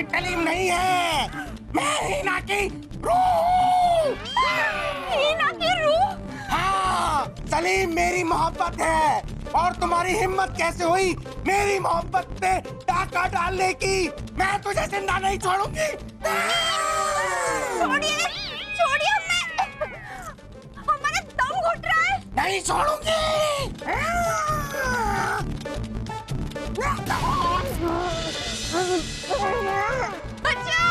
तलीम नहीं है, मैं हीना की रूह। हीना की रूह? हाँ, सलीम मेरी मोहब्बत है। और तुम्हारी हिम्मत कैसे हुई मेरी मोहब्बत पे डाका डालने की? मैं तुझे जिंदा नहीं छोड़ूंगी। छोड़िए, छोड़िए, हमारा दम घुट रहा है। नहीं छोड़ूंगी। बचाओ!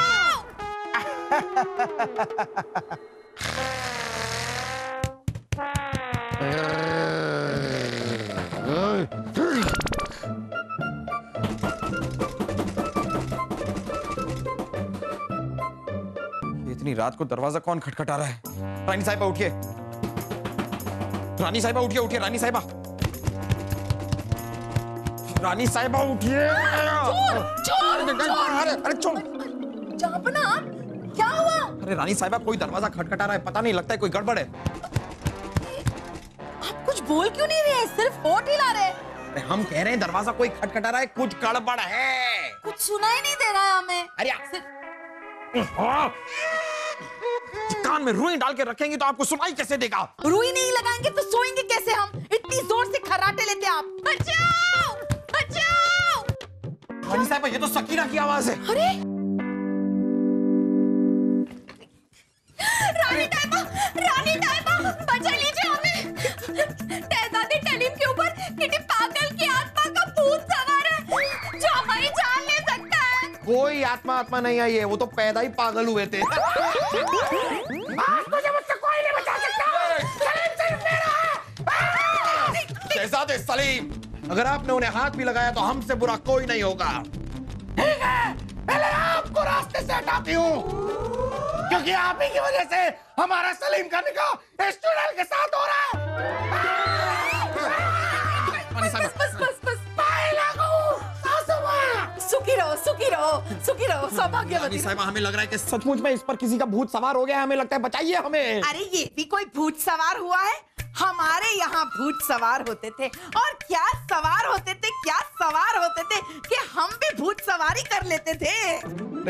इतनी रात को दरवाजा कौन खटखटा रहा है? रानी साहिबा उठिए, रानी साहिबा उठिए, उठिए रानी साहिबा, रानी साहिबा उठिए। अरे चोर! जापना, क्या हुआ? अरे रानी साहिबा, कोई दरवाजा खटखटा रहा है, पता नहीं, लगता है कोई गड़बड़ है। आप कुछ बोल क्यों नहीं रहे? सिर्फ होठ हिला रहे। अरे हम कह रहे हैं दरवाजा कोई खटखटा रहा है, कुछ गड़बड़ है। कुछ सुना ही नहीं दे रहा है हमें। अरे कान में रुई डाल के रखेंगे तो आपको सुनाई कैसे देगा? रुई नहीं लगाएंगे तो सोएंगे कैसे हम? इतनी जोर से खर्राटे लेते आप। बचाओ! बचाओ! रानी साहिबा, ये तो सकीना की आवाज है। अरे रानी ताइबा, बचा लीजिए हमें। शहजादी तलीम के ऊपर किसी पागल की आत्मा का भूत सवार है जो हमारी जान ले सकता है। कोई आत्मा नहीं आई है, वो तो पैदा ही पागल हुए थे। मुझे मुझसे कोई नहीं बचा सकता। सलीम सिर्फ मेरा है। शहजादे सलीम, अगर आपने उन्हें हाथ भी लगाया तो हमसे बुरा कोई नहीं होगा। ठीक है, पहले आपको रास्ते से हटाती हूँ, क्योंकि आप ही की वजह से हमारा सलीम का निकाह इस चुड़ैल के साथ हो रहा है। सुखी रहो सौभाग्यवती। साहिबा, हमें लग रहा है कि सचमुच में इस पर किसी का भूत सवार हो गया है, हमें लगता है, बचाइए हमें। अरे ये भी कोई भूत सवार हुआ है? हमारे यहाँ भूत सवार होते थे, और क्या सवार होते थे, क्या सवार होते थे कि हम भी भूत सवारी कर लेते थे।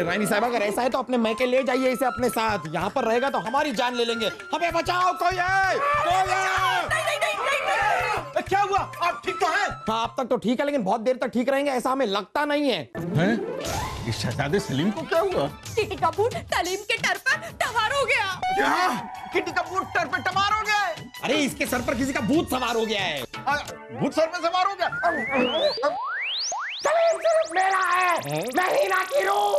रानी साहिबा, अगर ऐसा है तो अपने मैके ले जाइए इसे अपने साथ, यहाँ पर रहेगा तो हमारी जान ले लेंगे। हमें बचाओ, कोई है? कोई है? नहीं। क्या हुआ? आप ठीक तो हैं? हाँ, अब तक तो ठीक है, लेकिन बहुत देर तक ठीक रहेंगे ऐसा हमें लगता नहीं है। इस शहजादे सलीम को क्या हुआ? किटी का बूट तलीम के टर पर टवार हो गया। क्या? किटी का बूट टर पे टमार हो गया है? अरे इसके सर पर किसी का भूत सवार हो गया है। भूत सर में सवार हो गया? सलीम सिर्फ मेरा है, मैं हीना की रूह।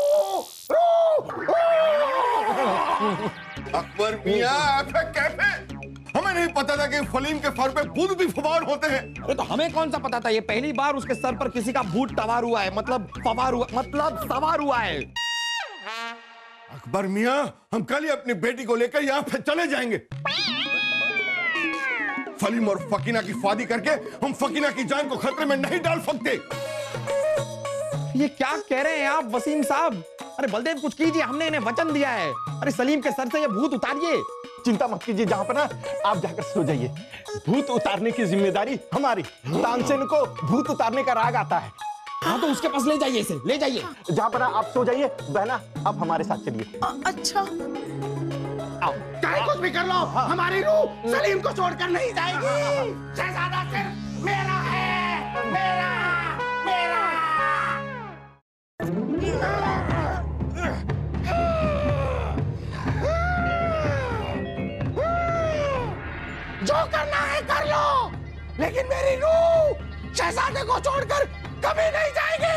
अकबर मियां, कैफे? हमें नहीं पता था कि फलीम के सर पे भूत भी सवार होते हैं। अरे तो हमें कौन सा पता था? ये पहली बार उसके सर पर किसी का भूत सवार हुआ है, मतलब सवार हुआ है। अकबर मियां, हम कल ही अपनी बेटी को लेकर यहाँ पे चले जाएंगे। फलीम और फकीना की शादी करके हम फकीना की जान को खतरे में नहीं डाल सकते। ये क्या कह रहे हैं आप वसीम साहब? अरे बलदेव, कुछ कीजिए, हमने इन्हें वचन दिया है। अरे सलीम के सर से ये भूत उतारिए। चिंता मत कीजिए जहां पर ना, आप जाकर सो जाइए। भूत उतारने की जिम्मेदारी हमारी। तानसेन को भूत उतारने का राग आता है। हाँ, तो उसके पास ले जाइए इसे, ले जाइए। जहां पर आप सो जाइए। बहना, आप हमारे साथ चलिए। अच्छा, आओ। चाहे कुछ भी कर लो, हमारी रूह सलीम को छोड़कर नहीं जाएगी। शहजादा सिर्फ मेरा है, मेरा। जो करना है कर लो, लेकिन मेरी रूह शहजादे को छोड़कर कभी नहीं जाएगी।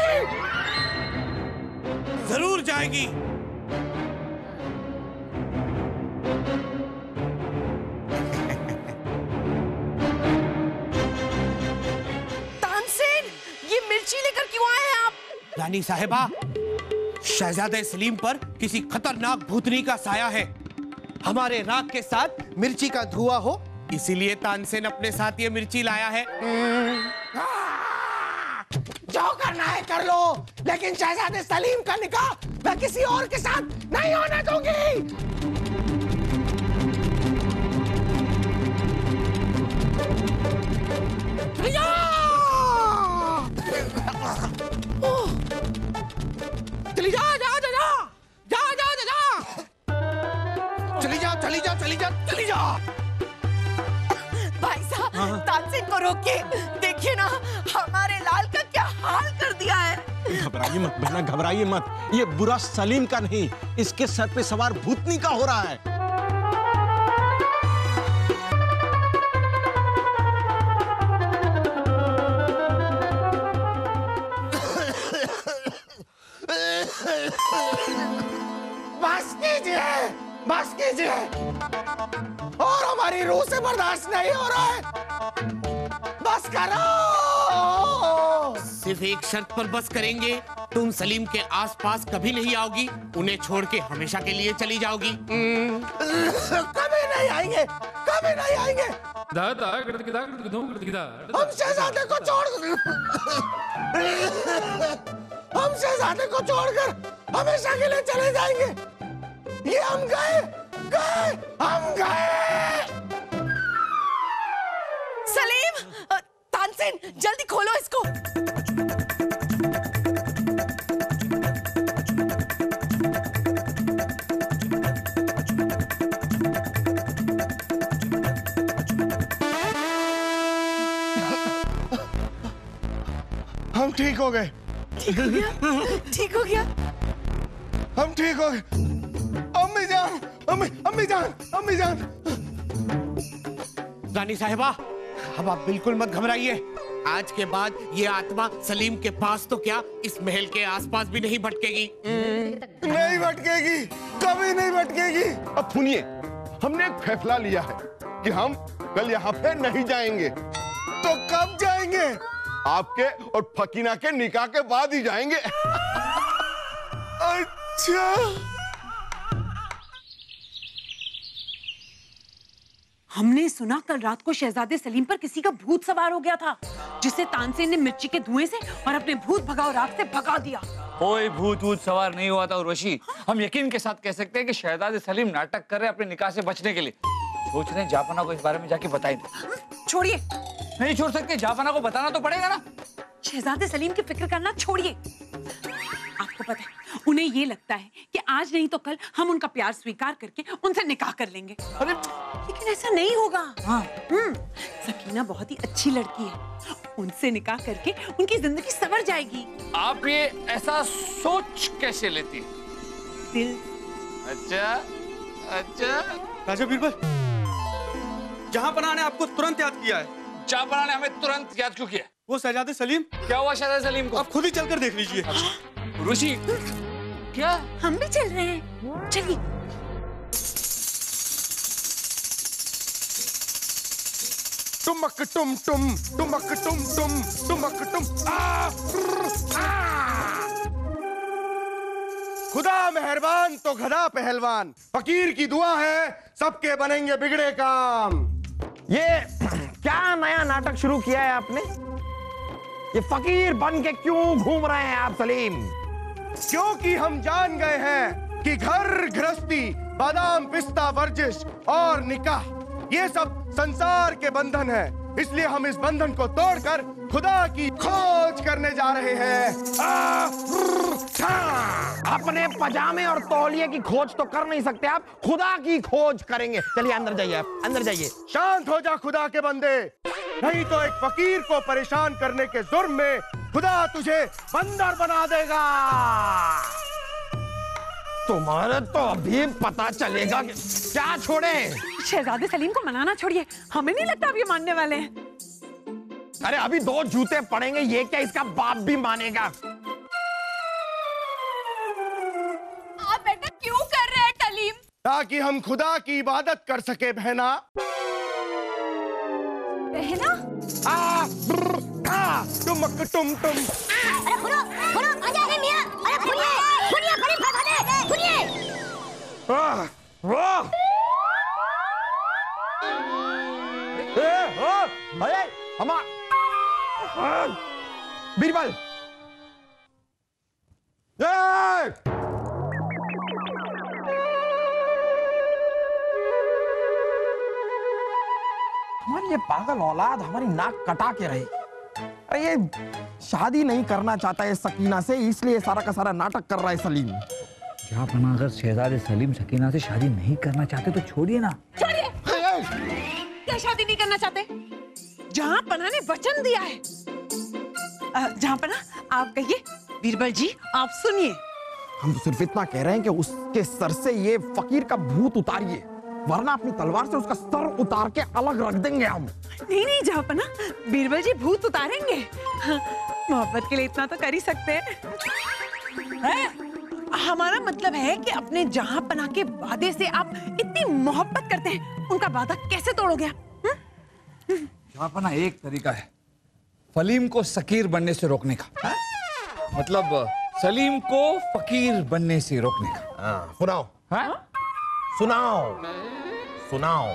जरूर जाएगी। तानसेन, ये मिर्ची रानी साहिबा, शहजादे सलीम पर किसी खतरनाक भूतनी का साया है। हमारे राग के साथ मिर्ची का धुआं हो, इसीलिए तानसेन अपने साथ ये मिर्ची लाया है। जो करना है कर लो, लेकिन शहजादे सलीम का निकाह मैं किसी और के साथ नहीं होने दूंगी। चली जाओ, जाओ, जाओ, जाओ, जाओ, जाओ, चली जाओ, चली जाओ, चली जाओ, चली जाओ। भाई साहब, तानसेन को रोकिए। देखिए ना, हमारे लाल का क्या हाल कर दिया है। घबराइए मत बहना, घबराइए मत। ये बुरा सलीम का नहीं, इसके सर पे सवार भूतनी का हो रहा है। बस कीजिए, बस कीजिए, और हमारी रूह से बर्दाश्त नहीं हो रहा है। बस करो। सिर्फ एक शर्त पर बस करेंगे, तुम सलीम के आसपास कभी नहीं आओगी, उन्हें छोड़ के हमेशा के लिए चली जाओगी। कभी नहीं आएंगे, कभी नहीं आएंगे। हम शहजादे को हम शहजादे को छोड़कर हमेशा के लिए चले जाएंगे। ये हम गए, हम गए। सलीम, तानसेन, जल्दी खोलो इसको। हम ठीक हो गए। ठीक हो गया? ठीक हो गया? हम ठीक हो गए। अम्मी जान, अम्मी जान, अम्मी जान। रानी साहिबा, अब आप बिल्कुल मत घबराइए। आज के बाद ये आत्मा सलीम के पास तो क्या, इस महल के आसपास भी नहीं भटकेगी। नहीं भटकेगी, कभी नहीं भटकेगी। अब सुनिए, हमने एक फैसला लिया है कि हम कल यहाँ पे नहीं जाएंगे। तो कब जाएंगे? आपके और फकीना के निकाह के बाद ही जाएंगे। अच्छा। हमने सुना कल रात को शहजादे सलीम पर किसी का भूत सवार हो गया था, जिसे तानसेन ने मिर्ची के धुएं से और अपने भूत भगाओ राग से भगा दिया। कोई भूत सवार नहीं हुआ था उर्वशी। हम यकीन के साथ कह सकते हैं कि शहजादे सलीम नाटक कर रहे अपने निकाह से बचने के लिए। सोच रहे हैं जाफना को इस बारे में जाके बताएं। छोड़िए। नहीं छोड़ सकते, जाफना को बताना तो पड़ेगा ना। शहजादे सलीम की फिक्र करना छोड़िए। आपको पता है, उन्हें ये लगता है कि आज नहीं तो कल हम उनका प्यार स्वीकार करके उनसे निकाह कर लेंगे। अरे लेकिन ऐसा नहीं होगा। हाँ। सकीना बहुत ही अच्छी लड़की है, उनसे निकाह करके उनकी जिंदगी संवर जाएगी। आप ये ऐसा सोच कैसे लेती है? दिल। अच्छा अच्छा। राजा बीरबल, जहां पनाह ने आपको तुरंत याद किया है। जाफना ने हमें तुरंत याद क्यों किया? वो शहजादे सलीम। क्या हुआ शहजादे सलीम को? आप खुद ही चलकर देख लीजिए। ऋषि, क्या? हम भी चल रहे हैं, चलिए। टुमक टुम टुम, टुमक टुम टुम, टुमक टुम। खुदा मेहरबान तो गधा पहलवान। फकीर की दुआ है, सबके बनेंगे बिगड़े काम। ये क्या नया नाटक शुरू किया है आपने? ये फकीर बन के क्यों घूम रहे हैं आप सलीम? क्योंकि हम जान गए हैं कि घर गृहस्थी, बादाम पिस्ता वर्जिश और निकाह, ये सब संसार के बंधन है। इसलिए हम इस बंधन को तोड़कर खुदा की खोज करने जा रहे हैं। अपने पजामे और तौलिए की खोज तो कर नहीं सकते आप, खुदा की खोज करेंगे। चलिए अंदर जाइए, आप अंदर जाइए। शांत हो जा खुदा के बंदे, नहीं तो एक फकीर को परेशान करने के जुर्म में खुदा तुझे बंदर बना देगा। तुम्हारे तो अभी पता चलेगा कि क्या छोड़े। शहजादे सलीम को मनाना छोड़िए, हमें नहीं लगता अब ये मानने वाले हैं। अरे अभी 2 जूते पड़ेंगे, ये क्या इसका बाप भी मानेगा? आप बेटा क्यों कर रहे हैं तलीम? ताकि हम खुदा की इबादत कर सके बहना। बहना? टुमक टुम टुम। अरे बीरबल, हमारी ये पागल औलाद हमारी नाक कटा के रही। अरे ये शादी नहीं करना चाहता है सकीना से, इसलिए सारा का सारा नाटक कर रहा है सलीम। जहाँपना अगर शहजादे सलीम सकीना से शादी नहीं करना चाहते तो छोड़िए ना। छोड़िए। क्या शादी नहीं करना चाहते? जहाँपना ने वचन दिया है। जहाँपना आप कहिए, बीरबल जी आप सुनिए। हम तो सिर्फ इतना कह रहे हैं कि उसके सर से ये फकीर का भूत उतारिए, वरना अपनी तलवार से उसका सर उतार के अलग रख देंगे हम। नहीं नहीं जहाँपना, बीरबल जी भूत उतारेंगे। हाँ, मोहब्बत के लिए इतना तो कर ही सकते हैं। हमारा मतलब है कि अपने जहाँपना के वादे से आप इतनी मोहब्बत करते हैं, उनका वादा कैसे तोड़ोगे आप? जहाँपना एक तरीका है फलीम को सकीर बनने से रोकने का, मतलब सलीम को फकीर बनने से रोकने का। सुनाओ, हाँ? सुनाओ, सुनाओ।